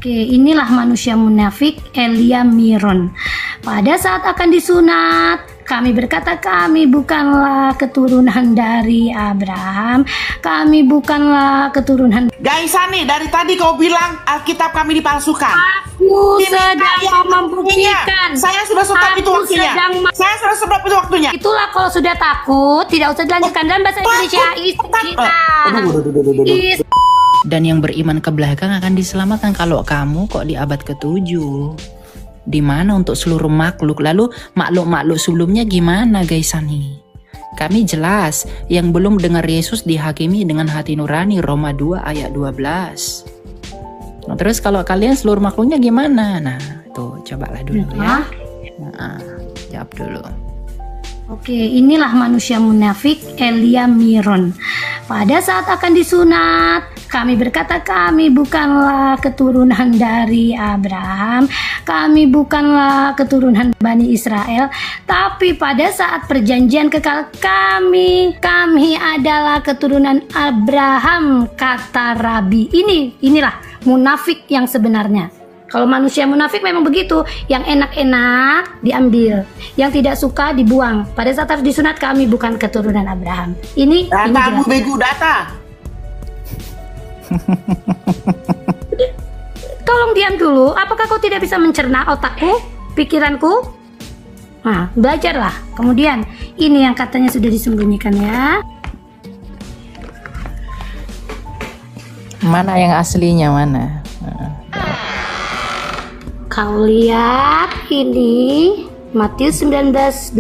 Oke, inilah manusia munafik Elia Miron. Pada saat akan disunat, kami berkata kami bukanlah keturunan dari Abraham, kami bukanlah keturunan. Gaisani, dari tadi kau bilang Alkitab kami dipalsukan. Aku sedang membuktikan. Saya sudah stop itu waktunya. Saya sudah stop itu waktunya. Itulah kalau sudah takut, tidak usah dilanjutkan dalam bahasa Indonesia. Dan yang beriman ke belakang akan diselamatkan. Kalau kamu kok di abad ke-7, di mana untuk seluruh makhluk? Lalu makhluk-makhluk sebelumnya gimana Gaisani? Kami jelas, yang belum dengar Yesus dihakimi dengan hati nurani, Roma 2 ayat 12. Nah, terus kalau kalian seluruh makhluknya gimana? Nah, tuh cobalah dulu ya. Nah, jawab dulu. Oke, inilah manusia munafik Elia Miron. Pada saat akan disunat, kami berkata kami bukanlah keturunan dari Abraham, kami bukanlah keturunan Bani Israel, tapi pada saat perjanjian kekal kami adalah keturunan Abraham, kata Rabi. Inilah munafik yang sebenarnya. Kalau manusia munafik memang begitu, yang enak-enak diambil, yang tidak suka dibuang. Pada saat harus disunat kami bukan keturunan Abraham. Ini data begu data. Tolong diam dulu. Apakah kau tidak bisa mencerna otakku, pikiranku? Nah, belajarlah. Kemudian ini yang katanya sudah disembunyikan ya. Mana yang aslinya mana? Kau lihat ini Matius 19:29.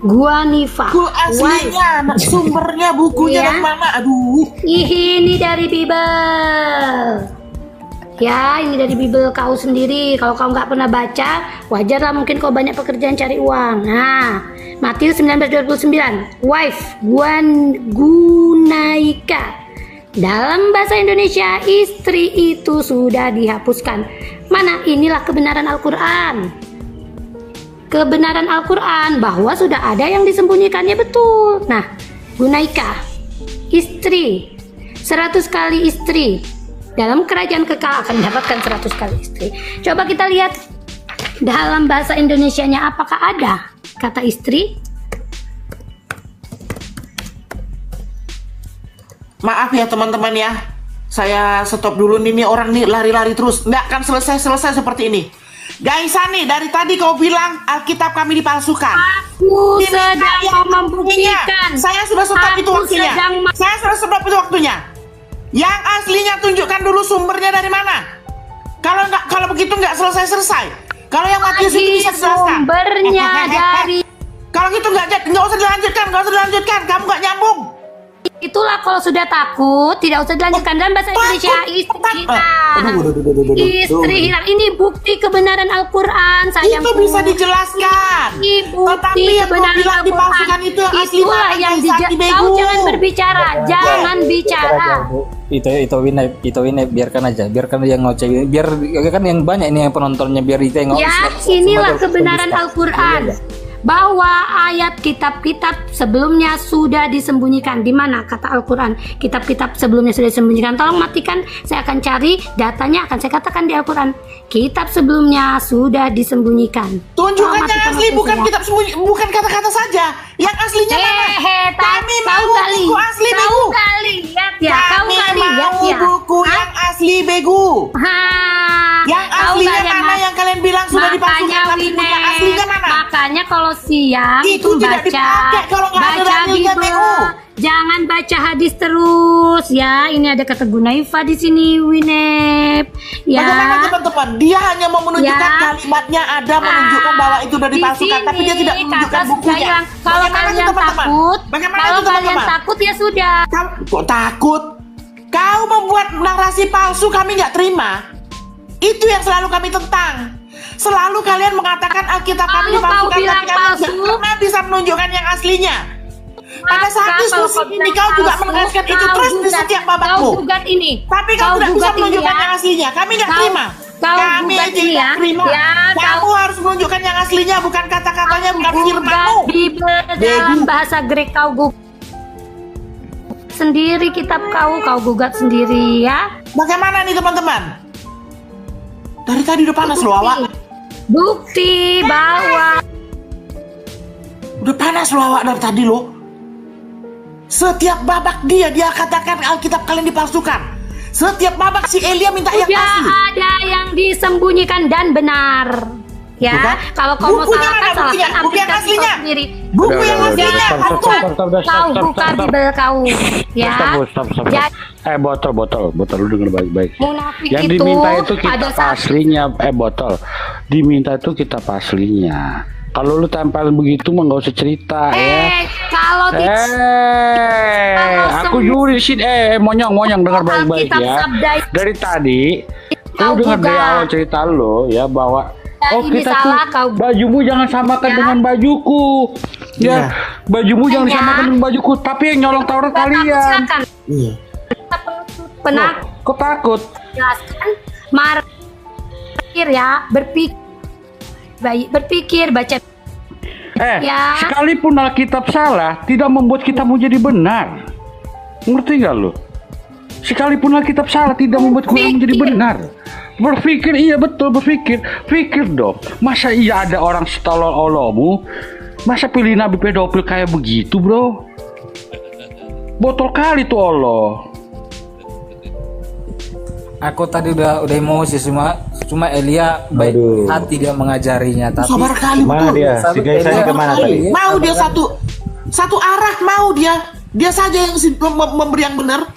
Gua Nifa. Aslinya, sumbernya bukunya dari mana? Aduh. Ini dari Bible. Ya, ini dari Bible kau sendiri. Kalau kau nggak pernah baca, wajarlah mungkin kau banyak pekerjaan cari uang. Nah, Matius 19:29. Wife, Gunaika. Dalam bahasa Indonesia, istri itu sudah dihapuskan. Mana? Inilah kebenaran Al-Quran. Kebenaran Al-Quran bahwa sudah ada yang disembunyikannya, betul. Nah, Gunaika, istri, 100 kali istri. Dalam kerajaan kekal akan mendapatkan 100 kali istri. Coba kita lihat dalam bahasa Indonesianya apakah ada kata istri? Maaf ya teman-teman ya, saya stop dulu nih orang nih lari-lari terus, nggak akan selesai seperti ini. Gaisani, dari tadi kau bilang Alkitab kami dipalsukan. Aku sedang membuktikan. Saya sudah stop itu waktunya. Saya sudah stop itu waktunya. Yang aslinya tunjukkan dulu sumbernya dari mana. Kalau begitu nggak selesai. Kalau yang Matius itu bisa dijelaskan. Sumbernya dari. Kalau gitu nggak usah dilanjutkan. Kamu nggak nyambung. Itulah kalau sudah takut, tidak usah dilanjutkan dalam bahasa Indonesia. Istri hilang. Ini bukti kebenaran Al-Quran, sayangku. Itu bisa dijelaskan. Ini bukti kebenaran Al-Quran. Itulah yang kau jangan berbicara, jangan bicara. Itu ini biarkan aja yang ngoceh, biar kan yang banyak ini yang penontonnya, biar itu yang ngoceh. Ya, inilah kebenaran Al-Quran. Bahwa ayat kitab-kitab sebelumnya sudah disembunyikan. Di mana kata Al-Quran kitab-kitab sebelumnya sudah disembunyikan? Tolong matikan, saya akan cari datanya, akan saya katakan di Al-Quran. Kitab sebelumnya sudah disembunyikan. Tunjukkan yang asli, bukan kitab sembunyi, bukan kata-kata saja. Yang aslinya mana? Kami mau buku asli begu. Kau nggak lihat ya? Kau nggak lihat ya? Buku yang asli begu. Yang aslinya mana yang kalian bilang sudah dipalsukan? Tapi buku aslinya mana? Makanya kalau siang itu baca Bible, jangan baca hadis terus ya. Ini ada kata Gunaifa di sini, Winep. Ya. Bagaimana teman-teman? Dia hanya mau menunjukkan kalimatnya ada, menunjukkan bahwa itu sudah dipalsukan, tapi dia tidak menunjukkan bukunya. Kalau kalian takut ya sudah. Kok takut? Kau membuat narasi palsu, kami nggak terima. Itu yang selalu kami tentang. Selalu kalian mengatakan Alkitab kami dipalsukan, tapi kalian tidak pernah bisa menunjukkan yang aslinya. Pada saat diskusi ini kau juga menegaskan itu terus di setiap babakmu. Tapi kau tidak bisa menunjukkan yang aslinya. Kami nggak terima. Kami tidak terima. Kamu harus menunjukkan yang aslinya, bukan kata-katanya, bukan firmanmu. Dalam bahasa Grek kau gugat sendiri, kitab kau gugat sendiri ya. Bagaimana nih teman-teman? Dari tadi udah panas loh awak. Bukti bahwa Udah panas loh awak dari tadi loh. Setiap babak dia katakan Alkitab kalian dipalsukan. Setiap babak si Elia minta yang tidak asli. ada yang disembunyikan dan benar. Ya, Bukan? kalau kau mau Bukunya salahkan, mana buktinya? salahkan Buku yang aplikasi kau aslinya. sendiri. Buku yang aslinya. Jangan Hantu. kau buka Bible kau. Ya. Stop. Jadi, Botol, lu denger baik-baik. munafik Yang itu diminta itu pada kitab saat aslinya, botol. Diminta itu kitab aslinya. Kalau lu tempelin begitu mah nggak usah cerita ya. kalau di Aku juri di sini. Monyong dengar baik-baik Alkitab ya. sabda Dari tadi, Kau lu dengar dari buka. awal cerita lo ya bahwa ini kita salah, tuh kau. bajumu jangan samakan Ya. dengan bajuku. Ya, Iya. bajumu jangan Ya. disamakan dengan bajuku. Tapi yang nyolong Taurat kalian. silakan. Iya. Penak Kok takut? jelaskan markir ya, berpikir baca Ya. Sekalipun Alkitab salah, tidak membuat kita menjadi benar. Ngerti gak lo? Sekalipun Alkitab salah, tidak membuat kita menjadi benar. Berpikir, iya betul berpikir. Pikir dong, masa iya ada orang setolol olomu? Masa pilih nabi pedofil kayak begitu bro? Botol kali tuh Allah. Aku tadi udah emosi cuma Elia baik Aduh. hati dia mengajarinya tapi Sabar kali Mana betul. dia? Si Gaisani kemana tadi? Mau dia satu arah mau dia. Dia saja yang memberi yang benar.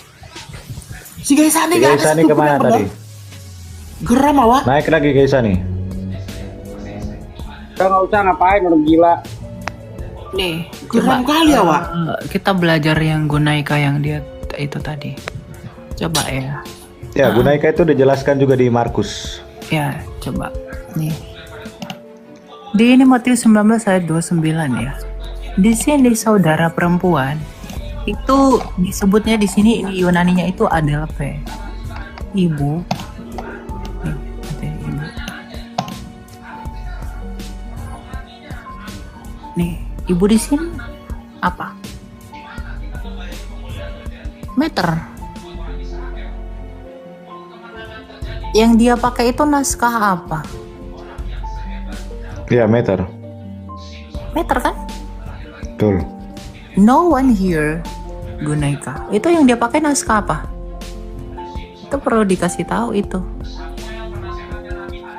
Si Gaisani Si nggak ada Gaisani satu pun kemana yang tadi? benar. Geram awak. Naik lagi Gaisani. Kita nggak usah ngapain orang gila. Nih, Geram kali awak. kita belajar yang Gunaika yang dia itu tadi. Coba ya. Ya, Gunaika itu dijelaskan juga di Markus. Ya, coba. Nih. Di ini Matius 19 ayat 29 ya. Di sini saudara perempuan itu disebutnya di sini ini Yunaninya itu adelphe. Ibu. Nih, ada ibu. Nih, ibu di sini apa? Meter. Yang dia pakai itu naskah apa? Ya, meter. Meter kan? Betul. No one here Gunaika. Itu yang dia pakai naskah apa? Itu perlu dikasih tahu itu.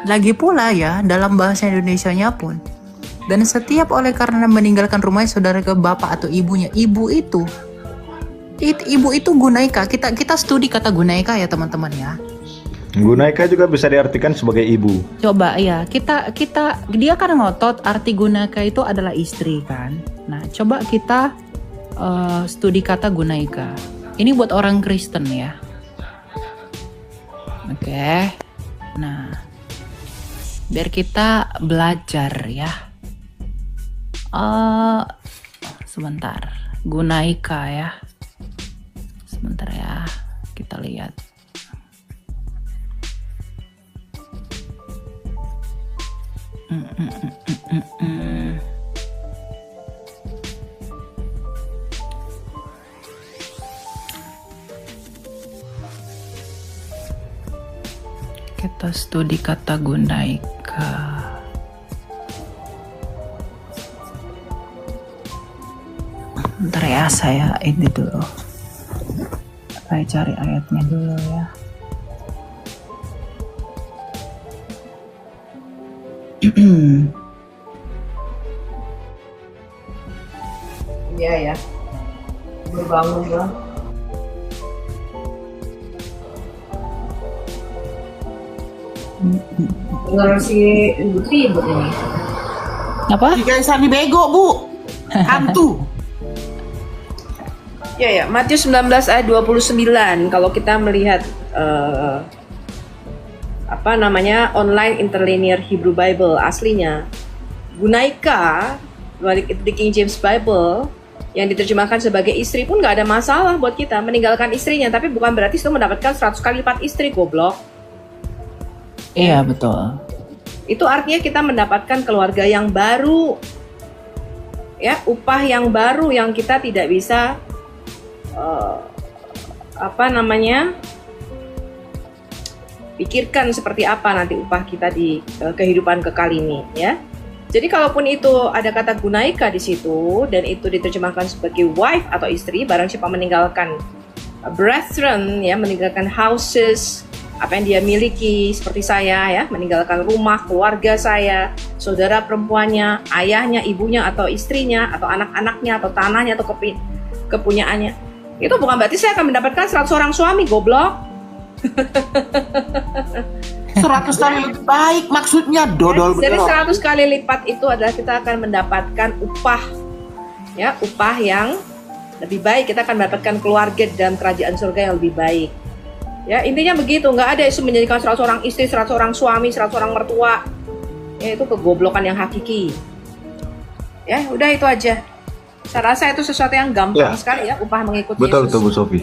Lagi pula ya dalam bahasa Indonesianya pun. Dan setiap oleh karena meninggalkan rumahnya saudara ke bapak atau ibunya, ibu itu Gunaika. Kita studi kata Gunaika ya teman-teman ya. Gunaika juga bisa diartikan sebagai ibu. Coba ya, kita dia kan ngotot arti Gunaika itu adalah istri kan. Nah, coba kita studi kata Gunaika. Ini buat orang Kristen ya. Oke. Nah, biar kita belajar ya. Sebentar. Gunaika ya. Sebentar ya. Kita lihat. Kita studi kata Gunaika. Bentar ya, saya ini dulu. Saya cari ayatnya dulu ya. Iya ya. Berbangun bang. Dengar si ribut ini. Apa? Si Gaisani bego bu. Hantu. Ya ya, Matius 19 ayat 29 kalau kita melihat online interlinear Hebrew Bible aslinya Gunaika di King James Bible yang diterjemahkan sebagai istri pun nggak ada masalah buat kita meninggalkan istrinya, tapi bukan berarti itu mendapatkan 100 kali lipat istri, goblok. Iya betul. Itu artinya kita mendapatkan keluarga yang baru, ya, upah yang baru yang kita tidak bisa pikirkan seperti apa nanti upah kita di kehidupan kekal ini, ya. Jadi kalaupun itu ada kata gunaika di situ dan itu diterjemahkan sebagai wife atau istri, barang siapa meninggalkan brethren, ya, meninggalkan houses, apa yang dia miliki, seperti saya, ya, meninggalkan rumah, keluarga saya, saudara perempuannya, ayahnya, ibunya, atau istrinya, atau anak-anaknya, atau tanahnya, atau kepunyaannya, itu bukan berarti saya akan mendapatkan 100 orang suami, goblok. 100 kali lebih baik, maksudnya dodol Jadi betul. 100 kali lipat itu adalah kita akan mendapatkan upah, ya, upah yang lebih baik. Kita akan mendapatkan keluarga dalam kerajaan surga yang lebih baik. Ya, intinya begitu. Nggak ada isu menjadikan 100 orang istri, 100 orang suami, 100 orang mertua. Ya, itu kegoblokan yang hakiki. Ya, udah itu aja. Saya rasa itu sesuatu yang gampang sekali, ya, upah mengikuti Betul Yesus. tuh Bu Sofi.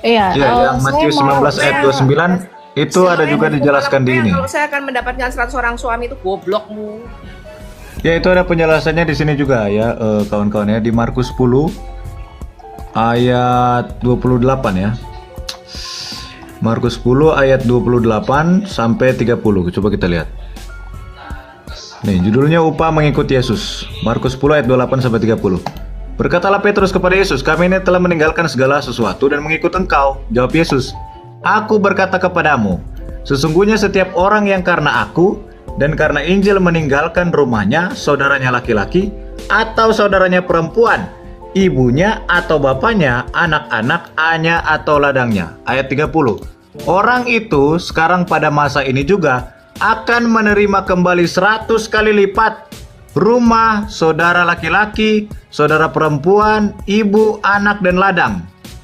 Iya, Ya, yang Matius 19 ayat 29 itu ada juga dijelaskan di ini. Kalau saya akan mendapatkan 100 orang suami itu goblokmu. Ya, itu ada penjelasannya di sini juga ya, kawan-kawan ya, di Markus 10 ayat 28 ya. Markus 10 ayat 28 sampai 30. Coba kita lihat. Nih, judulnya upah mengikuti Yesus. Markus 10 ayat 28 sampai 30. Berkatalah Petrus kepada Yesus, "Kami ini telah meninggalkan segala sesuatu dan mengikut Engkau." Jawab Yesus, "Aku berkata kepadamu, sesungguhnya setiap orang yang karena aku dan karena Injil meninggalkan rumahnya, saudaranya laki-laki, atau saudaranya perempuan, ibunya atau bapaknya, anak-anak, anaknya atau ladangnya." Ayat 30. Orang itu sekarang pada masa ini juga akan menerima kembali 100 kali lipat rumah, saudara laki-laki, saudara perempuan, ibu, anak, dan ladang.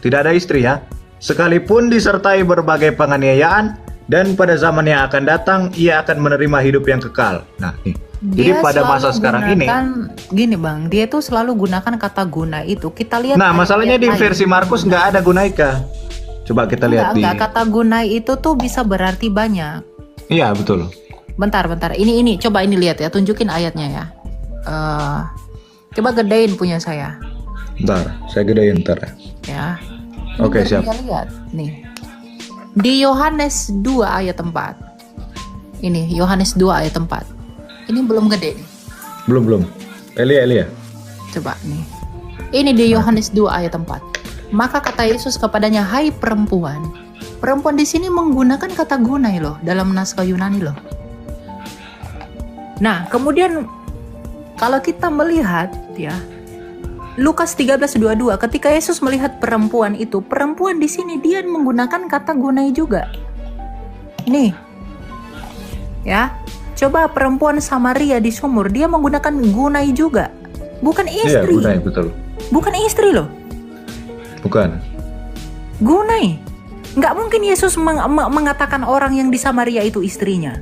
Tidak ada istri ya. Sekalipun disertai berbagai penganiayaan, dan pada zaman yang akan datang, ia akan menerima hidup yang kekal. Nah, nih. Jadi Dia pada selalu masa sekarang ini, gini bang, dia tuh selalu gunakan kata guna itu. Kita lihat. nah masalahnya di ayat versi lain. Markus nggak ada gunaika. Coba kita lihat Enggak, kata gunai itu tuh bisa berarti banyak. Iya betul. Bentar. Ini coba ini lihat ya, tunjukin ayatnya ya. Coba gedein punya saya. Bentar, saya gedein ntar ya. Ya. Oke, Biar siap. dia lihat nih. Di Yohanes 2 ayat 4. Ini Yohanes 2 ayat 4. Ini belum gede nih. Belum. Elia. Coba nih. Ini di Yohanes 2 ayat 4. Maka kata Yesus kepadanya, "Hai perempuan." Perempuan di sini menggunakan kata gunai loh dalam naskah Yunani loh. Nah, kemudian kalau kita melihat ya Lukas 13:22, ketika Yesus melihat perempuan itu, perempuan di sini dia menggunakan kata gunai juga. Nih. Ya. Coba perempuan Samaria di sumur, dia menggunakan gunai juga. Bukan Iya, istri. gunai betul. Bukan istri loh. Bukan. Gunai. Nggak mungkin Yesus mengatakan orang yang di Samaria itu istrinya.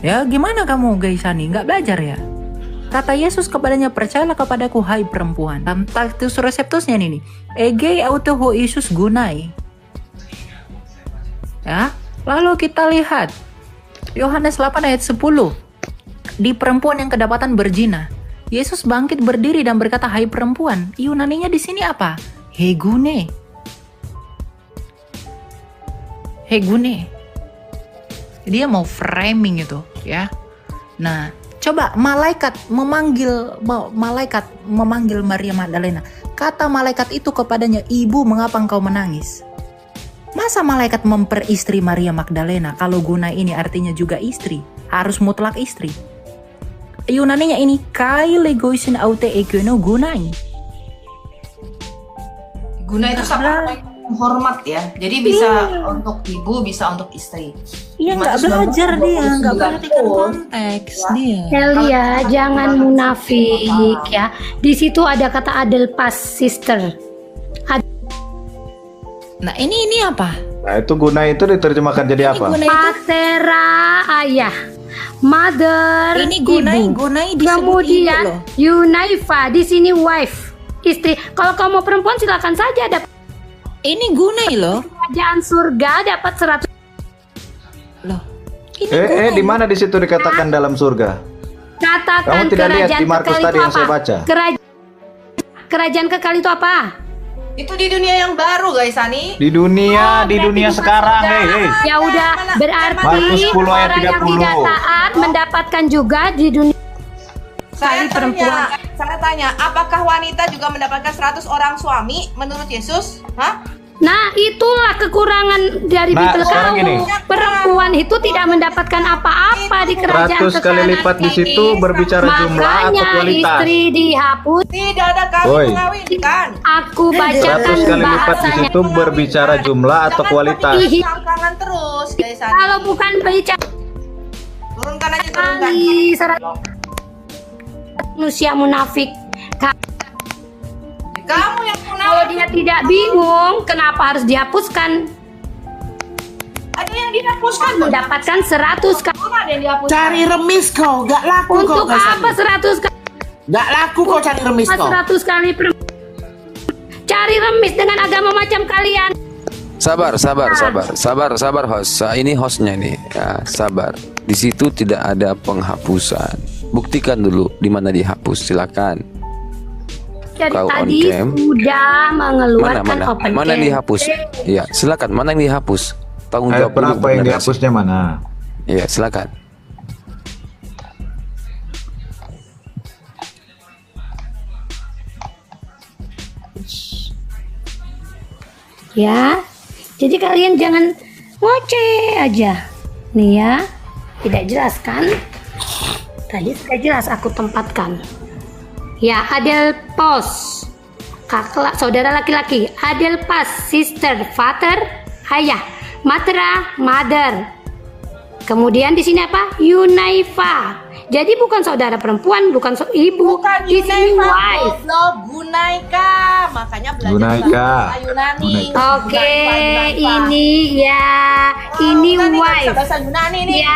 Ya, gimana kamu Gaisani? Nggak belajar ya? Kata Yesus kepadanya, "Percayalah kepadaku, hai perempuan." Dalam Titus Receptusnya ini, ege auto ho Yesus gunai. Ya, lalu kita lihat Yohanes 8 ayat 10. Di perempuan yang kedapatan berzina, Yesus bangkit berdiri dan berkata, "Hai perempuan." Yunaninya di sini apa? Hegune. Dia mau framing itu, ya. Nah, coba malaikat memanggil Maria Magdalena. Kata malaikat itu kepadanya, "Ibu, mengapa engkau menangis?" Masa malaikat memperistri Maria Magdalena? Kalau guna ini artinya juga istri, harus mutlak istri. Yunaninya ini kai legoisin aute egono gunai. Guna itu sama hormat ya. Jadi bisa untuk ibu, bisa untuk istri. Iya, nggak belajar dia, nggak perhatikan konteks dia. Elia, jangan munafik ya. Di situ ada kata adelpas sister. Nah, ini apa? Nah, itu guna itu diterjemahkan jadi apa? Guna itu, Patera ayah, mother ini ibu. gunai disebut ibu Kemudian loh. Yunaifa di sini wife, istri. Kalau kamu perempuan silakan saja dapat Ini gunai loh. kerajaan surga dapat 100. Loh. Ini gunai. Di mana di situ dikatakan dalam surga? Katakan Kamu tidak lihat kerajaan di Markus kekal tadi itu yang apa? saya baca? Kerajaan kekal itu apa? Itu di dunia yang baru guys, Sani. Di dunia sekarang, Ya udah, Markus berarti 10 ayat orang yang 30. tidak taat mendapatkan juga di dunia. Saya perempuan. tanya, apakah wanita juga mendapatkan 100 orang suami menurut Yesus? Hah? Nah, itulah kekurangan dari Nah, Bible sekarang kamu. gini. Perempuan itu tidak mendapatkan apa-apa di kerajaan 100 kali kekal lipat di nanti. situ berbicara jumlah atau Makanya kualitas. istri dihapus. Tidak ada kawin Woi. mengawinkan. Aku bacakan 100 kali lipat di bahasanya. situ berbicara jumlah atau kualitas. Ih, Tangan terus guys, Sani. kalau bukan bicara Turunkan aja, turunkan. kali 100 manusia munafik. Kamu yang Kalau dia tidak bingung, kenapa harus dihapuskan? ada yang dihapuskan. Mendapatkan 100 kali. Ada yang dihapuskan. Cari remis kau, gak laku kau. Untuk apa 100 kali? Gak laku kau cari remis kau. 100 kali cari remis dengan agama macam kalian. Sabar host. Ini hostnya nih. Ya, sabar. Di situ tidak ada penghapusan. Buktikan dulu di mana dihapus. Silakan. Dari Kau tadi on cam. sudah mengeluarkan open Mana cam. yang dihapus? Iya, silakan. Mana yang dihapus? Tanggung Ayat jawab dulu. berapa yang benar dihapusnya mana? Iya, silakan. Ya, jadi kalian jangan ngoceh aja. Nih ya, tidak jelas kan? Tadi sudah jelas aku tempatkan. Ya, Adel pos. Kakak, saudara laki-laki. Adel pas, sister, father, ayah. Matra, mother. Kemudian di sini apa? Yunaifa. Jadi bukan saudara perempuan, bukan ibu. Bukan Di sini Yunaika, wife. goblok, Gunaika. Makanya belajar Gunaika. bahasa Yunani. Oke, ini ya, ini wife. Bahasa Yunani nih. Ya.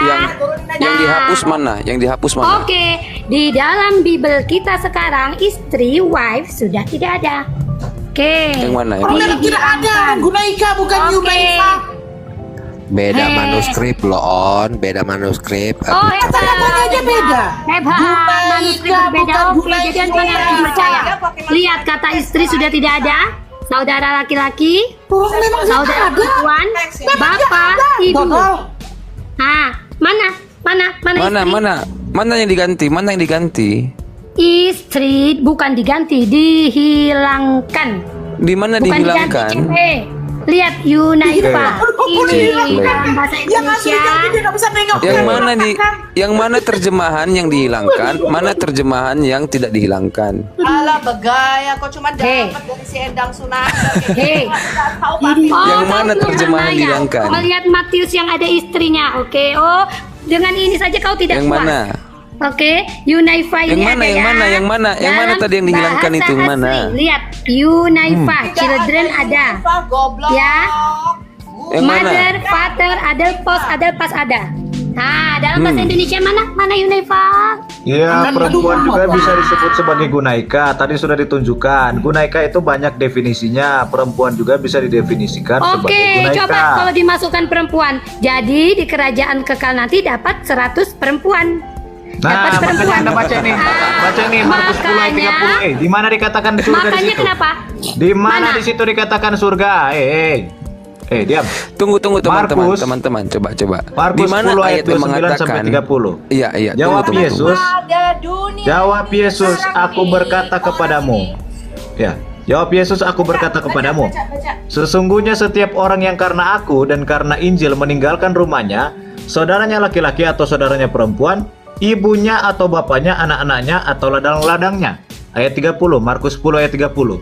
Yang dihapus mana? Yang dihapus mana? Oke, di dalam Bible kita sekarang istri wife sudah tidak ada. Oke. Yang mana? Yang Benar, mana? tidak ada. Gunaika bukan Oke. Yunaifa. Beda Hey. manuskrip loh On, beda manuskrip. Oh, hebat. Kata-katanya aja beda. Hebat, manuskrip berbeda. bukan Oke, Gunaika. jadi Anda harus percaya. Lihat kata istri sudah tidak ada. Saudara laki-laki, Oh, memang gak saudara ada. perempuan, bapak, ibu. Tolol. Nah, mana istri? Mana yang diganti? Mana yang diganti? Istri bukan diganti, dihilangkan. Di mana Bukan dihilangkan? diganti, lihat Yunaifa. Ini Boleh. dalam bahasa Yang asli Indonesia. kan dia gak bisa nengok. Yang mana terjemahan yang dihilangkan? Mana terjemahan yang tidak dihilangkan? Alah begaya, kok cuma Hei. dapat dari si Endang Sunan. Hei. Tahu pakai. Yang tahu mana belum terjemahan namanya? dihilangkan? Melihat Matius yang ada istrinya. Oke. Oh, dengan ini saja kau tidak Yang puas. mana? Oke, Yunaifa Yang ini mana, ada yang ya. mana, yang mana? Yang mana Dalam tadi yang dihilangkan bahasa itu, mana? asli. Lihat, Yunaifa, children ada. Goblok. Ya. Yang mana? Mother, father, ada pas ada. Nah, dalam bahasa Indonesia mana Yunaifa? Ya, Kan perempuan kedua. juga bisa disebut sebagai gunaika. Tadi sudah ditunjukkan. Gunaika itu banyak definisinya. Perempuan juga bisa didefinisikan sebagai Oke, gunaika. coba kalau dimasukkan perempuan. Jadi di kerajaan kekal nanti dapat 100 perempuan. Nah, dapat makanya Anda baca ini. Baca ini Markus 10 ayat 30. Di mana dikatakan di surga di Makanya situ? kenapa? Di mana Mana? di situ dikatakan surga? Diam. Tunggu teman-teman, Markus. teman-teman, coba. Markus Di mana 10 ayat ayat yang 29 mengatakan? sampai 30. Iya. Jawab tunggu. Yesus. Ada dunia. Jawab Yesus, sekarang aku ini. berkata kepadamu. Ya, jawab Yesus, aku berkata kepadamu. Baca. Sesungguhnya setiap orang yang karena aku dan karena Injil meninggalkan rumahnya, saudaranya laki-laki atau saudaranya perempuan, ibunya atau bapaknya, anak-anaknya atau ladang-ladangnya. Ayat 30, Markus 10 ayat 30.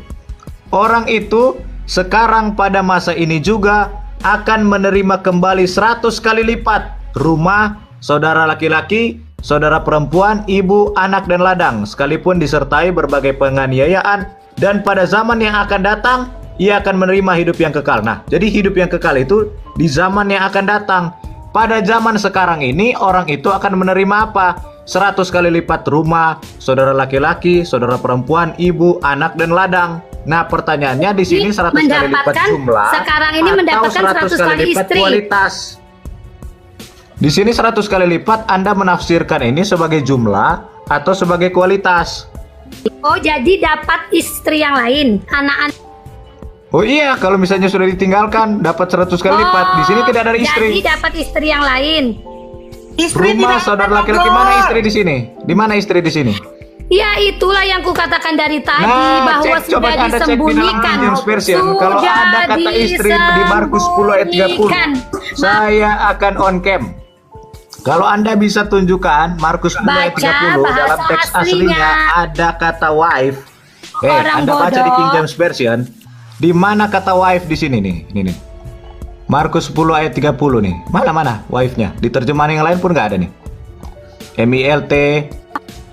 Orang itu sekarang pada masa ini juga akan menerima kembali 100 kali lipat rumah, saudara laki-laki, saudara perempuan, ibu, anak, dan ladang, sekalipun disertai berbagai penganiayaan, dan pada zaman yang akan datang, ia akan menerima hidup yang kekal. Nah, jadi hidup yang kekal itu di zaman yang akan datang. Pada zaman sekarang ini, orang itu akan menerima apa? 100 kali lipat rumah, saudara laki-laki, saudara perempuan, ibu, anak, dan ladang. Nah, pertanyaannya di sini 100 kali lipat Mendapatkan, jumlah sekarang ini atau mendapatkan 100 kali lipat istri. kualitas. Di sini 100 kali lipat Anda menafsirkan ini sebagai jumlah atau sebagai kualitas. Oh, jadi dapat istri yang lain, anak-anak. Oh iya, kalau misalnya sudah ditinggalkan dapat 100 kali lipat. Di sini tidak ada istri. Jadi dapat istri yang lain. Rumah saudara laki-laki mana istri di sini? Di mana istri di sini? Ya itulah yang kukatakan dari tadi Nah, bahwa cek, coba sudah Anda cek di dalam disembunyikan. King James Version. Kalau ada kata istri di Markus 10 ayat 30, saya akan on cam. Kalau Anda bisa tunjukkan Markus 10 ayat 30 dalam teks aslinya ada kata wife. Anda baca di King James Version. Di mana kata wife di sini nih? Ini nih. Markus 10 ayat 30 nih. Mana wife-nya? Di terjemahan yang lain pun nggak ada nih. MILT.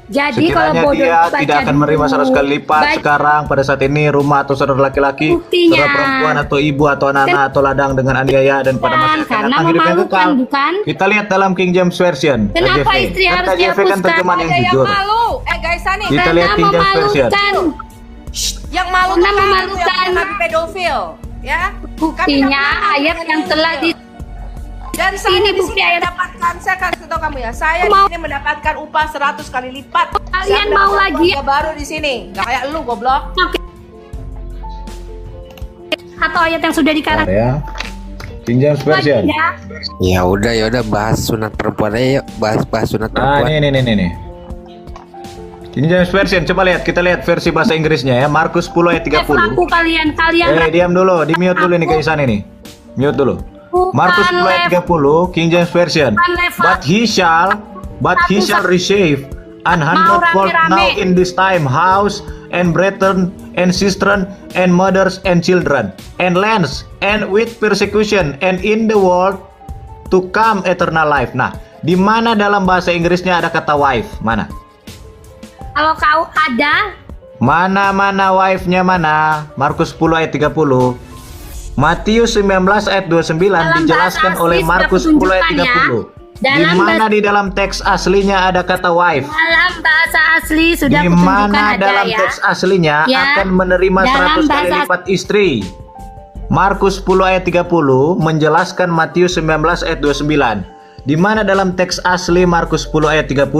Jadi kalau Sekiranya bodoh dia baca tidak akan menerima 100 kali lipat sekarang pada saat ini rumah atau saudara laki-laki, saudara perempuan atau ibu atau anak-anak atau ladang dengan aniaya dan pada masa yang akan karena datang hidup yang kekal. bukan? Kita lihat dalam King James Version. Kenapa KJV. istri Kan harus KJV kan dihapuskan? terjemahan yang Ada yang jujur. malu. Guys, Sani. Kita lihat King James Version. Yang malu Karena tuh memalukan. yang nabi pedofil, ya. Buktinya ayat yang telah di Dan saya Ini di bukti sini ayat. mendapatkan, saya kasih tahu kamu ya, saya di sini mendapatkan upah 100 kali lipat. Kalian Saya mau mendapatkan lagi? keluarga baru di sini, nggak kayak lu goblok. atau ayat yang sudah dikarang. Ya. King James Version. Ya udah bahas sunat perempuan aja yuk, bahas sunat Nah, perempuan. ini. King James Version, coba lihat, kita lihat versi bahasa Inggrisnya ya. Markus 10 ayat 30. Aku kalian Diam dulu, di mute dulu nih Kaisan ini. Mute dulu. Markus 10 ayat 30, King James Version. But he shall receive an hundredfold now in this time house and brethren and sistren and mothers and children and lands and with persecution and in the world to come eternal life. Nah, di mana dalam bahasa Inggrisnya ada kata wife? Mana? Kalau kau ada, Mana wife-nya mana? Markus 10 ayat 30. Matius 19 ayat 29 Dalam dijelaskan bahasa oleh asli Markus sudah 10 ayat kutunjukkan 30. ya. Di mana di dalam teks aslinya ada kata wife? dalam bahasa asli sudah Di kutunjukkan mana ada dalam ya. teks aslinya Ya. akan menerima Dalam 100 kali bahasa lipat istri? Markus 10 ayat 30 menjelaskan Matius 19 ayat 29. Di mana dalam teks asli Markus 10 ayat 30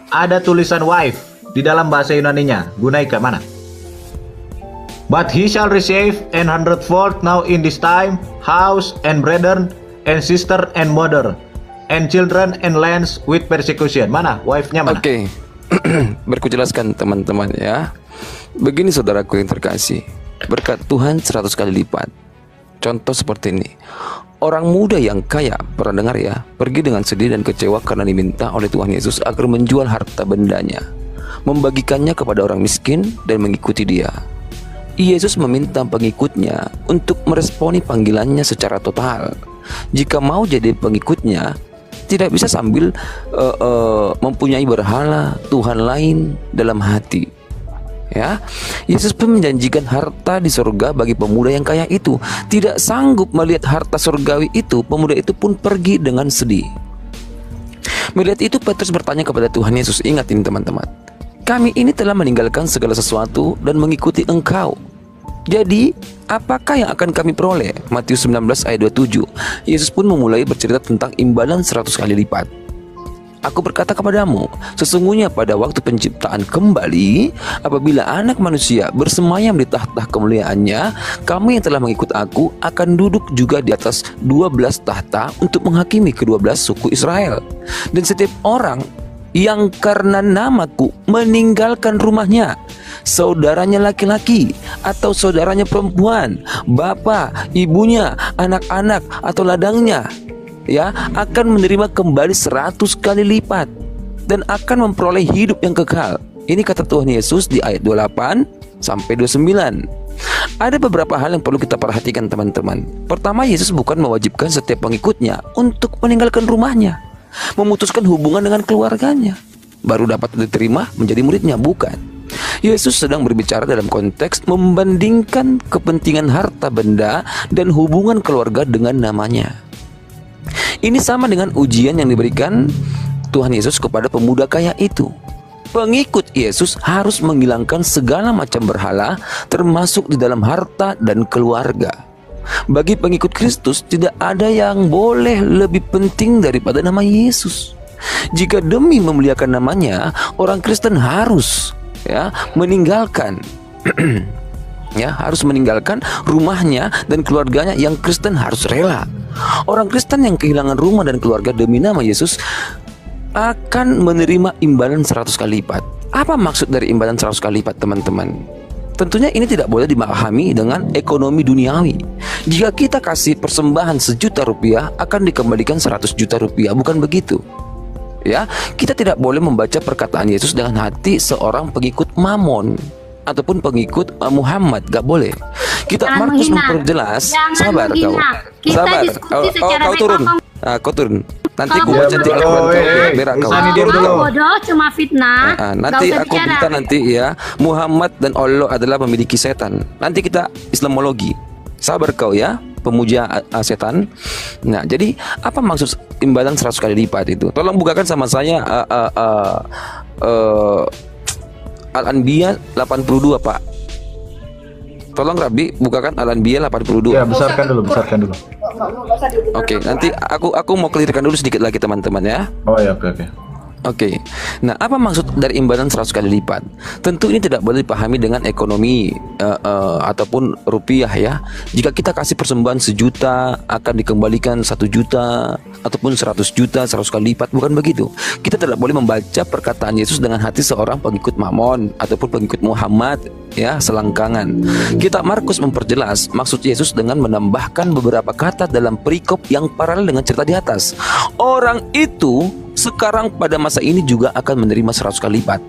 ada tulisan wife di dalam bahasa Yunaninya? Gunaika mana? But he shall receive an hundredfold now in this time house and brethren and sister and mother and children and lands with persecution. Mana wife-nya mana? Oke. Biar ku jelaskan teman-teman ya. Begini saudaraku yang terkasih, berkat Tuhan 100 kali lipat. Contoh seperti ini. Orang muda yang kaya, pernah dengar ya, pergi dengan sedih dan kecewa karena diminta oleh Tuhan Yesus agar menjual harta bendanya, membagikannya kepada orang miskin dan mengikuti dia. Yesus meminta pengikutnya untuk meresponi panggilannya secara total. Jika mau jadi pengikutnya, tidak bisa sambil mempunyai berhala Tuhan lain dalam hati. Ya, Yesus pun menjanjikan harta di surga bagi pemuda yang kaya itu. Tidak sanggup melihat harta surgawi itu, pemuda itu pun pergi dengan sedih. Melihat itu Petrus bertanya kepada Tuhan Yesus, ingat ini teman-teman, kami ini telah meninggalkan segala sesuatu dan mengikuti Engkau. Jadi, apakah yang akan kami peroleh? Matius 19 ayat 27. Yesus pun memulai bercerita tentang imbalan 100 kali lipat. Aku berkata kepadamu, sesungguhnya pada waktu penciptaan kembali, apabila anak manusia bersemayam di tahta kemuliaannya, kamu yang telah mengikut aku akan duduk juga di atas 12 tahta untuk menghakimi ke-12 suku Israel. Dan setiap orang yang karena namaku meninggalkan rumahnya, saudaranya laki-laki atau saudaranya perempuan, bapak, ibunya, anak-anak atau ladangnya, ya, akan menerima kembali 100 kali lipat dan akan memperoleh hidup yang kekal. Ini kata Tuhan Yesus di ayat 28 sampai 29. Ada beberapa hal yang perlu kita perhatikan teman-teman. Pertama, Yesus bukan mewajibkan setiap pengikutnya untuk meninggalkan rumahnya, memutuskan hubungan dengan keluarganya, baru dapat diterima menjadi muridnya. Bukan. Yesus sedang berbicara dalam konteks membandingkan kepentingan harta benda dan hubungan keluarga dengan namanya. Ini sama dengan ujian yang diberikan Tuhan Yesus kepada pemuda kaya itu. Pengikut Yesus harus menghilangkan segala macam berhala, termasuk di dalam harta dan keluarga. Bagi pengikut Kristus tidak ada yang boleh lebih penting daripada nama Yesus. Jika demi memuliakan namanya, orang Kristen harus meninggalkan Ya, harus meninggalkan rumahnya dan keluarganya. Yang Kristen harus rela. Orang Kristen yang kehilangan rumah dan keluarga demi nama Yesus akan menerima imbalan 100 kali lipat. Apa maksud dari imbalan 100 kali lipat, teman-teman? Tentunya ini tidak boleh dimahami dengan ekonomi duniawi. Jika kita kasih persembahan 1 juta rupiah, akan dikembalikan 100 juta rupiah. Bukan begitu. Ya, kita tidak boleh membaca perkataan Yesus dengan hati seorang pengikut Mamon ataupun pengikut Muhammad. Gak boleh. Kita Jangan Markus menghina. memperjelas. Jangan Sabar kau. menghina. Kita Sabar. diskusi secara Kau baik, turun. ngomong. Kau turun. Nanti Kalau gua mau baca turun. tiga kau berak kau. Sani Kalau dulu mau dulu. bodoh cuma fitnah. Nanti nggak usah aku bicara. minta nanti ya, Muhammad dan Allah adalah memiliki setan. Nanti kita Islamologi. Sabar kau ya, pemuja setan. Nah, jadi apa maksud imbalan 100 kali lipat itu? Tolong bukakan sama saya Al-Anbiya 82, Pak. Tolong Rabi bukakan Al-Anbiya 82. Ya, besarkan dulu. Oke, nanti aku mau clearkan dulu sedikit lagi teman-teman ya. Oh ya, oke. Oke. Nah, apa maksud dari imbalan 100 kali lipat? Tentu ini tidak boleh dipahami dengan ekonomi ataupun rupiah ya. Jika kita kasih persembahan 1 juta, akan dikembalikan 1 juta ataupun 100 juta 100 kali lipat, bukan begitu. Kita tidak boleh membaca perkataan Yesus dengan hati seorang pengikut Mamon ataupun pengikut Muhammad ya, selangkangan. Kita Markus memperjelas maksud Yesus dengan menambahkan beberapa kata dalam perikop yang paralel dengan cerita di atas. Orang itu sekarang pada masa ini juga akan menerima 100 kali lipat.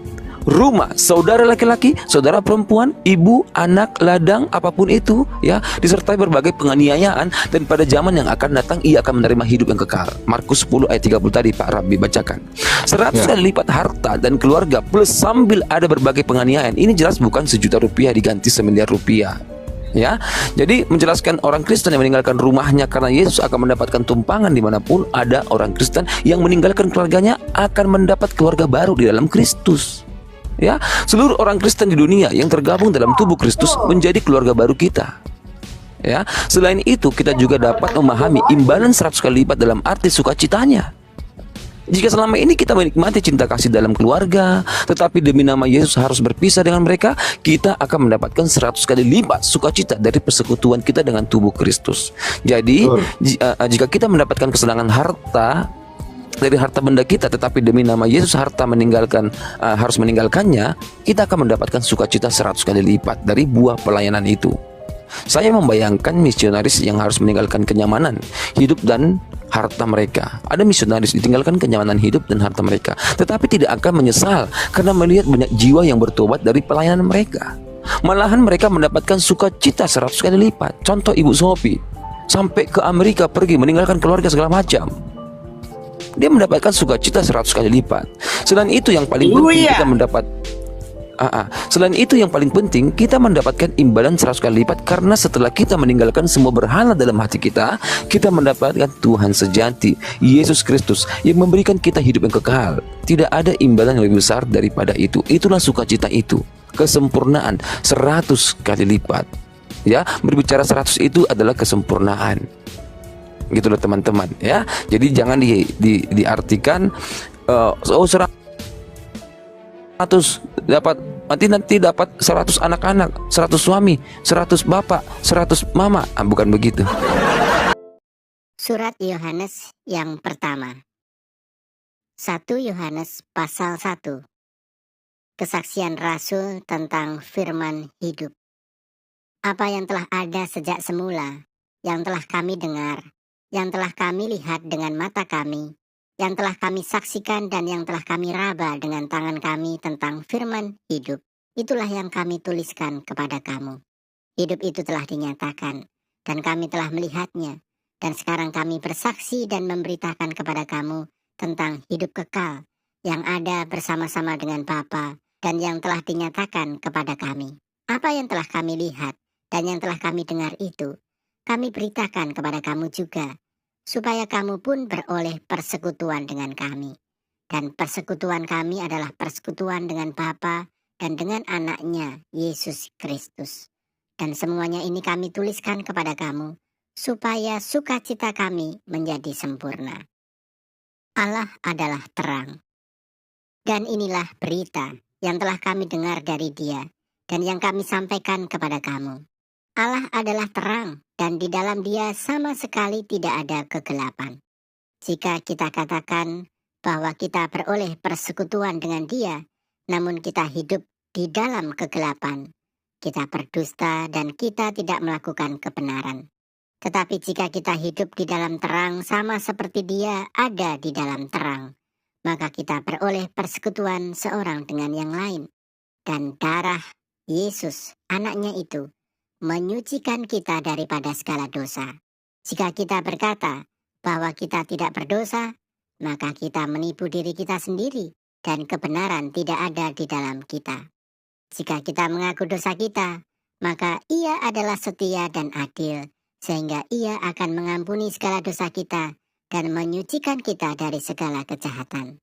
Rumah, saudara laki-laki, saudara perempuan, ibu, anak, ladang, apapun itu ya, disertai berbagai penganiayaan, dan pada zaman yang akan datang ia akan menerima hidup yang kekal. Markus 10 ayat 30 tadi Pak Rabbi bacakan. 100 kali lipat harta dan keluarga plus sambil ada berbagai penganiayaan. Ini jelas bukan 1 juta rupiah diganti 1 miliar rupiah. Ya, jadi menjelaskan orang Kristen yang meninggalkan rumahnya karena Yesus akan mendapatkan tumpangan dimanapun ada orang Kristen yang meninggalkan keluarganya akan mendapat keluarga baru di dalam Kristus. Ya, seluruh orang Kristen di dunia yang tergabung dalam tubuh Kristus menjadi keluarga baru kita. Ya, selain itu kita juga dapat memahami imbalan 100 kali lipat dalam arti sukacitanya. Jika selama ini kita menikmati cinta kasih dalam keluarga, tetapi demi nama Yesus harus berpisah dengan mereka, kita akan mendapatkan 100 kali lipat sukacita dari persekutuan kita dengan tubuh Kristus. Jadi, jika kita mendapatkan kesenangan harta dari harta benda kita, tetapi demi nama Yesus harta harus meninggalkannya, kita akan mendapatkan sukacita 100 kali lipat dari buah pelayanan itu. Saya membayangkan misionaris yang harus meninggalkan kenyamanan hidup dan harta mereka. Ada misionaris ditinggalkan kenyamanan hidup dan harta mereka, tetapi tidak akan menyesal karena melihat banyak jiwa yang bertobat dari pelayanan mereka. Malahan mereka mendapatkan sukacita 100 kali lipat. Contoh Ibu Sophie, sampai ke Amerika pergi meninggalkan keluarga segala macam. Dia mendapatkan sukacita 100 kali lipat. Selain itu yang paling penting kita mendapat Selain itu yang paling penting kita mendapatkan imbalan 100 kali lipat karena setelah kita meninggalkan semua berhala dalam hati kita mendapatkan Tuhan sejati, Yesus Kristus, yang memberikan kita hidup yang kekal. Tidak ada imbalan yang lebih besar daripada itu. Itulah sukacita itu, kesempurnaan 100 kali lipat. Ya, berbicara 100 itu adalah kesempurnaan. Gitulah teman-teman ya. Jadi jangan diartikan 100 dapat nanti dapat 100 anak-anak, 100 suami, 100 bapak, 100 mama. Bukan begitu. Surat Yohanes yang pertama. 1 Yohanes pasal 1. Kesaksian Rasul tentang firman hidup. Apa yang telah ada sejak semula, yang telah kami dengar, yang telah kami lihat dengan mata kami, yang telah kami saksikan dan yang telah kami raba dengan tangan kami tentang firman hidup. Itulah yang kami tuliskan kepada kamu. Hidup itu telah dinyatakan, dan kami telah melihatnya, dan sekarang kami bersaksi dan memberitakan kepada kamu tentang hidup kekal yang ada bersama-sama dengan Bapa dan yang telah dinyatakan kepada kami. Apa yang telah kami lihat dan yang telah kami dengar itu, kami beritakan kepada kamu juga, supaya kamu pun beroleh persekutuan dengan kami. Dan persekutuan kami adalah persekutuan dengan Bapa dan dengan anaknya, Yesus Kristus. Dan semuanya ini kami tuliskan kepada kamu, supaya sukacita kami menjadi sempurna. Allah adalah terang. Dan inilah berita yang telah kami dengar dari Dia, dan yang kami sampaikan kepada kamu. Allah adalah terang, dan di dalam Dia sama sekali tidak ada kegelapan. Jika kita katakan bahwa kita beroleh persekutuan dengan Dia, namun kita hidup di dalam kegelapan, kita berdusta dan kita tidak melakukan kebenaran. Tetapi jika kita hidup di dalam terang sama seperti Dia ada di dalam terang, maka kita beroleh persekutuan seorang dengan yang lain. Dan darah Yesus, anaknya itu, menyucikan kita daripada segala dosa. Jika kita berkata bahwa kita tidak berdosa, maka kita menipu diri kita sendiri dan kebenaran tidak ada di dalam kita. Jika kita mengaku dosa kita, maka Ia adalah setia dan adil, sehingga Ia akan mengampuni segala dosa kita dan menyucikan kita dari segala kejahatan.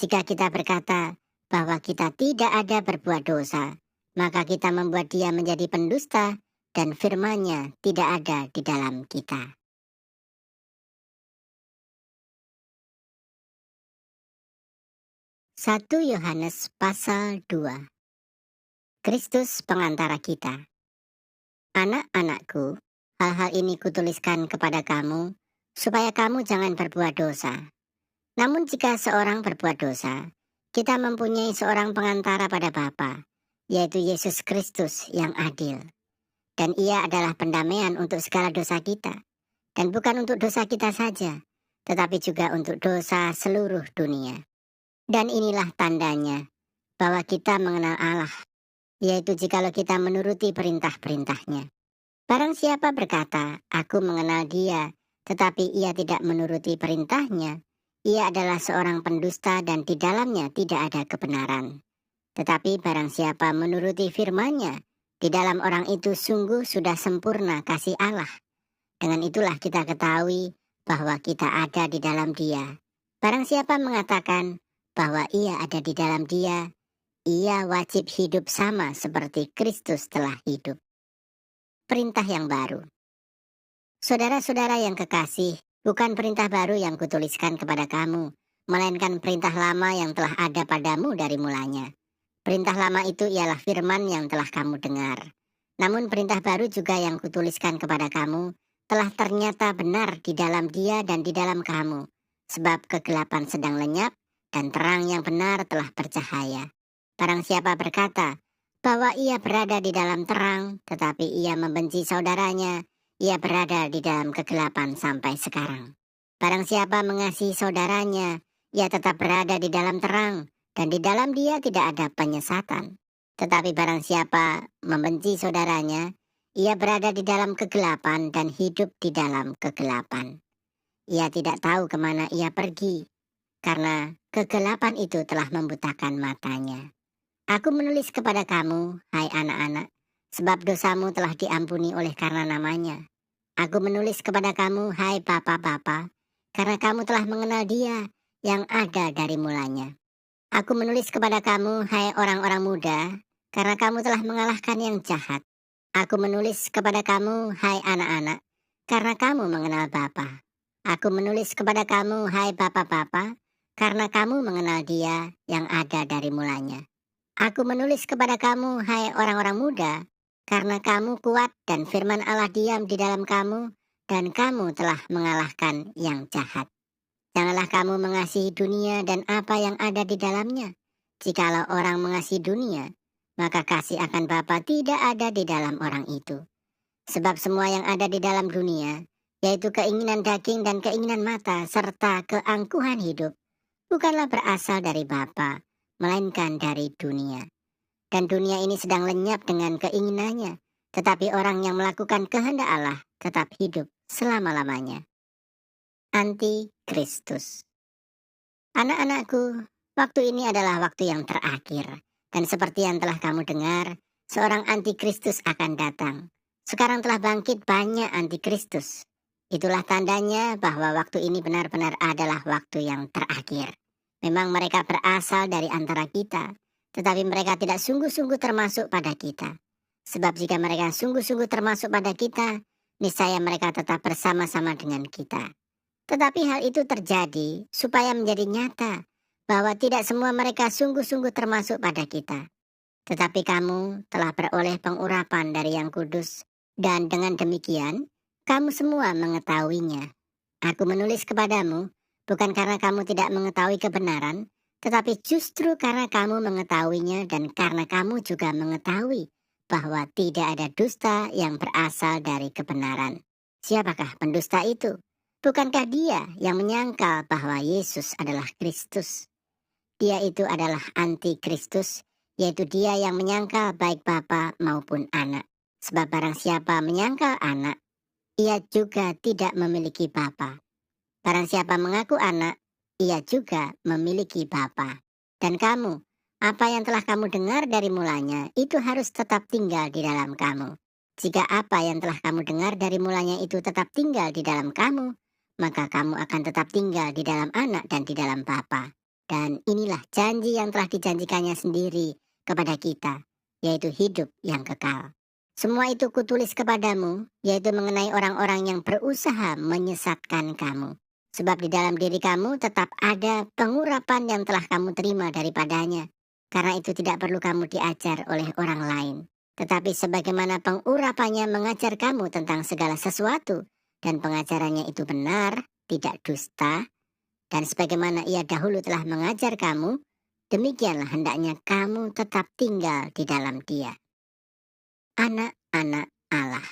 Jika kita berkata bahwa kita tidak ada berbuat dosa, maka kita membuat Dia menjadi pendusta dan firman-Nya tidak ada di dalam kita. Satu Yohanes pasal 2. Kristus pengantara kita. Anak-anakku, hal-hal ini kutuliskan kepada kamu, supaya kamu jangan berbuat dosa. Namun jika seorang berbuat dosa, kita mempunyai seorang pengantara pada Bapa, yaitu Yesus Kristus yang adil. Dan Ia adalah pendamaian untuk segala dosa kita, dan bukan untuk dosa kita saja, tetapi juga untuk dosa seluruh dunia. Dan inilah tandanya bahwa kita mengenal Allah, yaitu jikalau kita menuruti perintah-perintahnya. Barang siapa berkata, aku mengenal Dia, tetapi ia tidak menuruti perintahnya, ia adalah seorang pendusta dan di dalamnya tidak ada kebenaran. Tetapi barang siapa menuruti firman-Nya, di dalam orang itu sungguh sudah sempurna kasih Allah. Dengan itulah kita ketahui bahwa kita ada di dalam Dia. Barang siapa mengatakan bahwa ia ada di dalam Dia, ia wajib hidup sama seperti Kristus telah hidup. Perintah yang baru. Saudara-saudara yang kekasih, bukan perintah baru yang kutuliskan kepada kamu, melainkan perintah lama yang telah ada padamu dari mulanya. Perintah lama itu ialah firman yang telah kamu dengar. Namun perintah baru juga yang kutuliskan kepada kamu telah ternyata benar di dalam Dia dan di dalam kamu, sebab kegelapan sedang lenyap dan terang yang benar telah bercahaya. Barang siapa berkata bahwa ia berada di dalam terang, tetapi ia membenci saudaranya, ia berada di dalam kegelapan sampai sekarang. Barang siapa mengasihi saudaranya, ia tetap berada di dalam terang, dan di dalam dia tidak ada penyesatan. Tetapi barang siapa membenci saudaranya, ia berada di dalam kegelapan dan hidup di dalam kegelapan. Ia tidak tahu kemana ia pergi, karena kegelapan itu telah membutakan matanya. Aku menulis kepada kamu, hai anak-anak, sebab dosamu telah diampuni oleh karena namanya. Aku menulis kepada kamu, hai bapa-bapa, karena kamu telah mengenal Dia yang ada dari mulanya. Aku menulis kepada kamu, hai orang-orang muda, karena kamu telah mengalahkan yang jahat. Aku menulis kepada kamu, hai anak-anak, karena kamu mengenal Bapa. Aku menulis kepada kamu, hai bapa-bapa, karena kamu mengenal Dia yang ada dari mulanya. Aku menulis kepada kamu, hai orang-orang muda, karena kamu kuat dan firman Allah diam di dalam kamu, dan kamu telah mengalahkan yang jahat. Janganlah kamu mengasihi dunia dan apa yang ada di dalamnya. Jikalau orang mengasihi dunia, maka kasih akan Bapa tidak ada di dalam orang itu. Sebab semua yang ada di dalam dunia, yaitu keinginan daging dan keinginan mata, serta keangkuhan hidup, bukanlah berasal dari Bapa, melainkan dari dunia. Dan dunia ini sedang lenyap dengan keinginannya, tetapi orang yang melakukan kehendak Allah tetap hidup selama-lamanya. Anti-Kristus. Anak-anakku, waktu ini adalah waktu yang terakhir, dan seperti yang telah kamu dengar, seorang anti-Kristus akan datang. Sekarang telah bangkit banyak anti-Kristus. Itulah tandanya bahwa waktu ini benar-benar adalah waktu yang terakhir. Memang mereka berasal dari antara kita, tetapi mereka tidak sungguh-sungguh termasuk pada kita. Sebab jika mereka sungguh-sungguh termasuk pada kita, niscaya mereka tetap bersama-sama dengan kita. Tetapi hal itu terjadi supaya menjadi nyata bahwa tidak semua mereka sungguh-sungguh termasuk pada kita. Tetapi kamu telah beroleh pengurapan dari Yang Kudus, dan dengan demikian kamu semua mengetahuinya. Aku menulis kepadamu bukan karena kamu tidak mengetahui kebenaran, tetapi justru karena kamu mengetahuinya dan karena kamu juga mengetahui bahwa tidak ada dusta yang berasal dari kebenaran. Siapakah pendusta itu? Bukankah dia yang menyangkal bahwa Yesus adalah Kristus? Dia itu adalah anti-Kristus, yaitu dia yang menyangkal baik Bapa maupun Anak. Sebab barang siapa menyangkal Anak, ia juga tidak memiliki Bapa. Barang siapa mengaku Anak, ia juga memiliki Bapa. Dan kamu, apa yang telah kamu dengar dari mulanya, itu harus tetap tinggal di dalam kamu. Jika apa yang telah kamu dengar dari mulanya itu tetap tinggal di dalam kamu, maka kamu akan tetap tinggal di dalam Anak dan di dalam Bapa. Dan inilah janji yang telah dijanjikannya sendiri kepada kita, yaitu hidup yang kekal. Semua itu kutulis kepadamu, yaitu mengenai orang-orang yang berusaha menyesatkan kamu. Sebab di dalam diri kamu tetap ada pengurapan yang telah kamu terima daripadanya. Karena itu tidak perlu kamu diajar oleh orang lain. Tetapi sebagaimana pengurapannya mengajar kamu tentang segala sesuatu, dan pengajarannya itu benar, tidak dusta, dan sebagaimana ia dahulu telah mengajar kamu, demikianlah hendaknya kamu tetap tinggal di dalam Dia. Anak-anak Allah.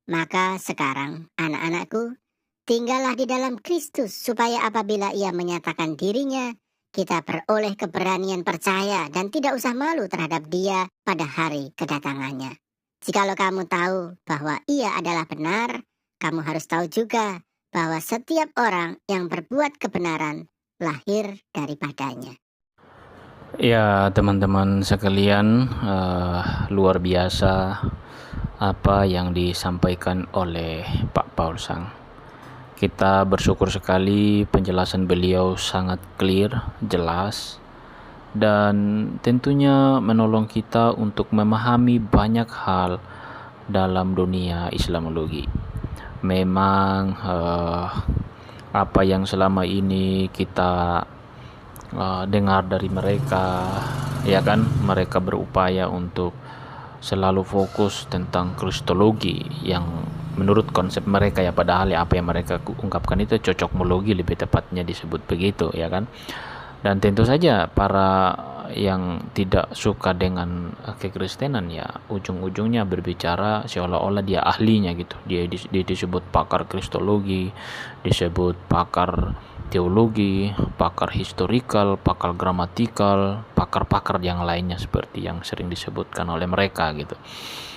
Maka sekarang, anak-anakku, tinggallah di dalam Kristus, supaya apabila ia menyatakan dirinya, kita beroleh keberanian percaya dan tidak usah malu terhadap Dia pada hari kedatangannya. Jikalau kamu tahu bahwa ia adalah benar, kamu harus tahu juga bahwa setiap orang yang berbuat kebenaran lahir daripadanya. Ya teman-teman sekalian, luar biasa apa yang disampaikan oleh Pak Paul Sang. Kita bersyukur sekali penjelasan beliau sangat clear, jelas, dan tentunya menolong kita untuk memahami banyak hal dalam dunia Islamologi. Memang apa yang selama ini kita dengar dari mereka, ya kan, mereka berupaya untuk selalu fokus tentang kristologi yang menurut konsep mereka, ya padahal ya apa yang mereka ungkapkan itu cocokmologi, lebih tepatnya disebut begitu, ya kan. Dan tentu saja para yang tidak suka dengan kekristenan ya ujung-ujungnya berbicara seolah-olah dia ahlinya gitu. Dia disebut pakar kristologi, disebut pakar teologi, pakar historikal, pakar gramatikal, pakar-pakar yang lainnya seperti yang sering disebutkan oleh mereka gitu.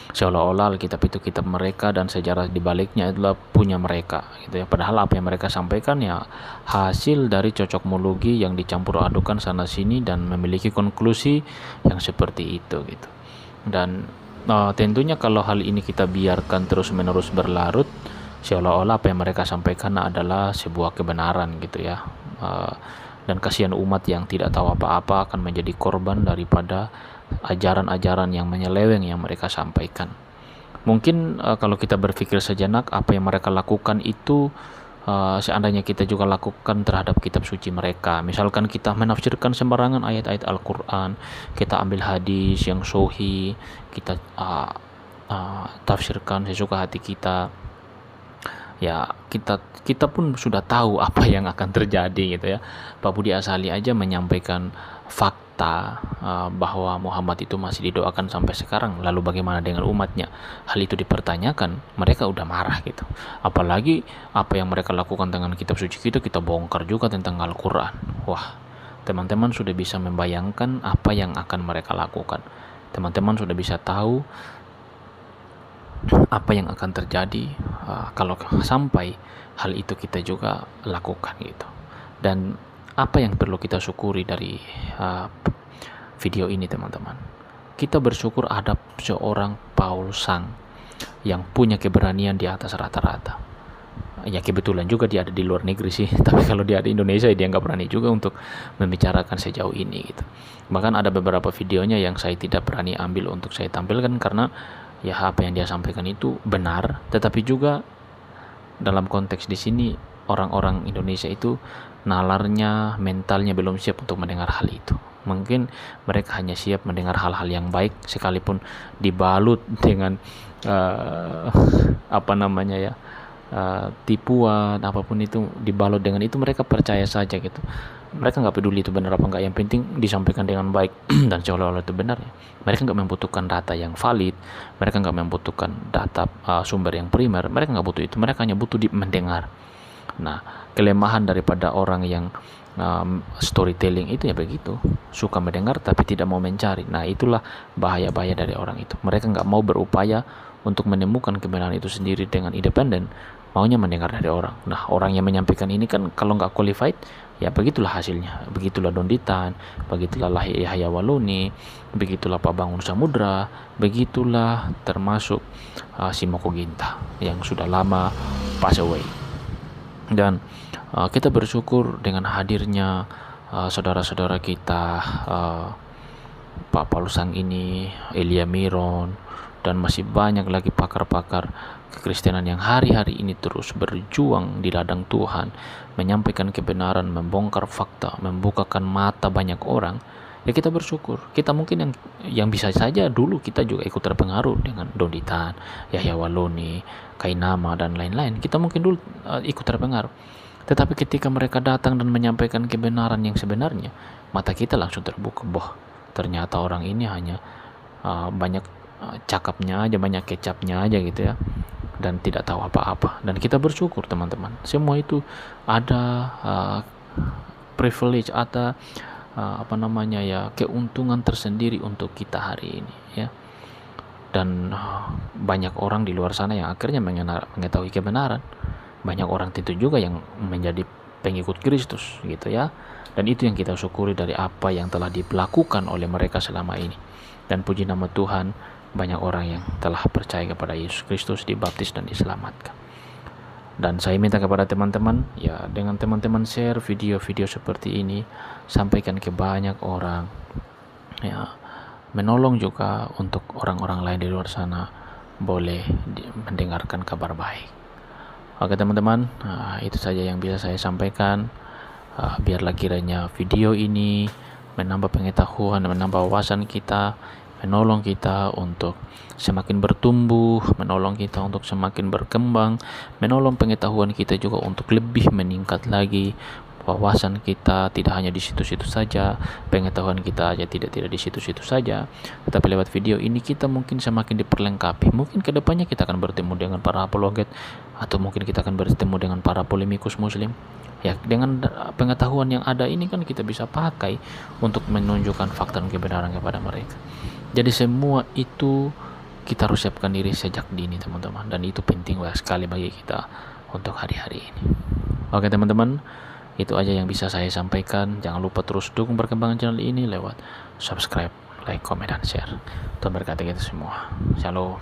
Seolah-olah Alkitab itu kitab mereka dan sejarah dibaliknya adalah punya mereka gitu ya. Padahal apa yang mereka sampaikan ya hasil dari cocokmologi yang dicampur adukan sana sini dan memiliki konklusi yang seperti itu gitu. Dan tentunya kalau hal ini kita biarkan terus-menerus berlarut, seolah-olah apa yang mereka sampaikan adalah sebuah kebenaran gitu ya. Dan kasihan umat yang tidak tahu apa-apa akan menjadi korban daripada ajaran-ajaran yang menyeleweng yang mereka sampaikan. Mungkin kalau kita berpikir sejenak, apa yang mereka lakukan itu seandainya kita juga lakukan terhadap kitab suci mereka. Misalkan kita menafsirkan sembarangan ayat-ayat Al-Quran, kita ambil hadis yang sahih, kita tafsirkan sesuka hati kita, ya kita pun sudah tahu apa yang akan terjadi gitu ya. Pak Budi Asali aja menyampaikan fakta bahwa Muhammad itu masih didoakan sampai sekarang, lalu bagaimana dengan umatnya? Hal itu dipertanyakan, mereka udah marah gitu. Apalagi apa yang mereka lakukan dengan kitab suci kita bongkar juga tentang Al-Quran. Wah, teman-teman sudah bisa membayangkan apa yang akan mereka lakukan. Teman-teman sudah bisa tahu apa yang akan terjadi kalau sampai hal itu kita juga lakukan gitu. Dan apa yang perlu kita syukuri dari video ini teman-teman, kita bersyukur ada seorang Paul Sang yang punya keberanian di atas rata-rata. Ya kebetulan juga dia ada di luar negeri sih, tapi kalau dia ada di Indonesia dia nggak berani juga untuk membicarakan sejauh ini gitu. Bahkan ada beberapa videonya yang saya tidak berani ambil untuk saya tampilkan karena ya apa yang dia sampaikan itu benar, tetapi juga dalam konteks di sini orang-orang Indonesia itu nalarnya, mentalnya belum siap untuk mendengar hal itu. Mungkin mereka hanya siap mendengar hal-hal yang baik sekalipun dibalut dengan tipuan, apapun itu dibalut dengan itu, mereka percaya saja gitu. Mereka nggak peduli itu benar apa enggak, yang penting disampaikan dengan baik dan seolah-olah itu benar ya. Mereka nggak membutuhkan data yang valid, mereka nggak membutuhkan data sumber yang primer, mereka nggak butuh itu, mereka hanya butuh mendengar. Nah, kelemahan daripada orang yang storytelling itu ya begitu, suka mendengar tapi tidak mau mencari. Nah, itulah bahaya-bahaya dari orang itu. Mereka nggak mau berupaya untuk menemukan kebenaran itu sendiri dengan independen, maunya mendengar dari orang. Nah, orang yang menyampaikan ini kan kalau nggak qualified, ya begitulah hasilnya. Begitulah Donditan, begitulah Yahya Waloni, begitulah Pak Bangun Samudra, begitulah termasuk Simoko Ginta yang sudah lama pass away. Dan kita bersyukur dengan hadirnya saudara-saudara kita, Pak Paulus Sang ini, Elia Miron, dan masih banyak lagi pakar-pakar kekristenan yang hari-hari ini terus berjuang di ladang Tuhan, menyampaikan kebenaran, membongkar fakta, membukakan mata banyak orang. Ya kita bersyukur. Kita mungkin yang bisa saja dulu kita juga ikut terpengaruh dengan Donditan, Yahya Waloni, Kainama dan lain-lain. Kita mungkin dulu ikut terpengaruh. Tetapi ketika mereka datang dan menyampaikan kebenaran yang sebenarnya, mata kita langsung terbuka. Ternyata orang ini hanya banyak cakapnya aja, banyak kecapnya aja gitu ya, dan tidak tahu apa-apa. Dan kita bersyukur teman-teman, semua itu ada privilege, ada keuntungan tersendiri untuk kita hari ini ya. Dan banyak orang di luar sana yang akhirnya mengetahui kebenaran, banyak orang tentu juga yang menjadi pengikut Kristus gitu ya. Dan itu yang kita syukuri dari apa yang telah dilakukan oleh mereka selama ini. Dan puji nama Tuhan, banyak orang yang telah percaya kepada Yesus Kristus, dibaptis dan diselamatkan. Dan saya minta kepada teman-teman ya, dengan teman-teman share video-video seperti ini, sampaikan ke banyak orang ya, menolong juga untuk orang-orang lain di luar sana boleh mendengarkan kabar baik. Oke teman-teman, itu saja yang bisa saya sampaikan. Biarlah kiranya video ini menambah pengetahuan, menambah wawasan kita, menolong kita untuk semakin bertumbuh, menolong kita untuk semakin berkembang, menolong pengetahuan kita juga untuk lebih meningkat lagi. Wawasan kita tidak hanya di situ-situ saja, pengetahuan kita aja tidak di situ-situ saja, tetapi lewat video ini kita mungkin semakin diperlengkapi. Mungkin kedepannya kita akan bertemu dengan para apologet, atau mungkin kita akan bertemu dengan para polemikus muslim. Ya, dengan pengetahuan yang ada ini kan kita bisa pakai untuk menunjukkan fakta dan kebenaran kepada mereka. Jadi semua itu kita harus siapkan diri sejak dini teman-teman, dan itu penting sekali bagi kita untuk hari-hari ini. Oke teman-teman, itu aja yang bisa saya sampaikan. Jangan lupa terus dukung perkembangan channel ini lewat subscribe, like, comment, dan share. Tuhan berkati kita semua. Shalom.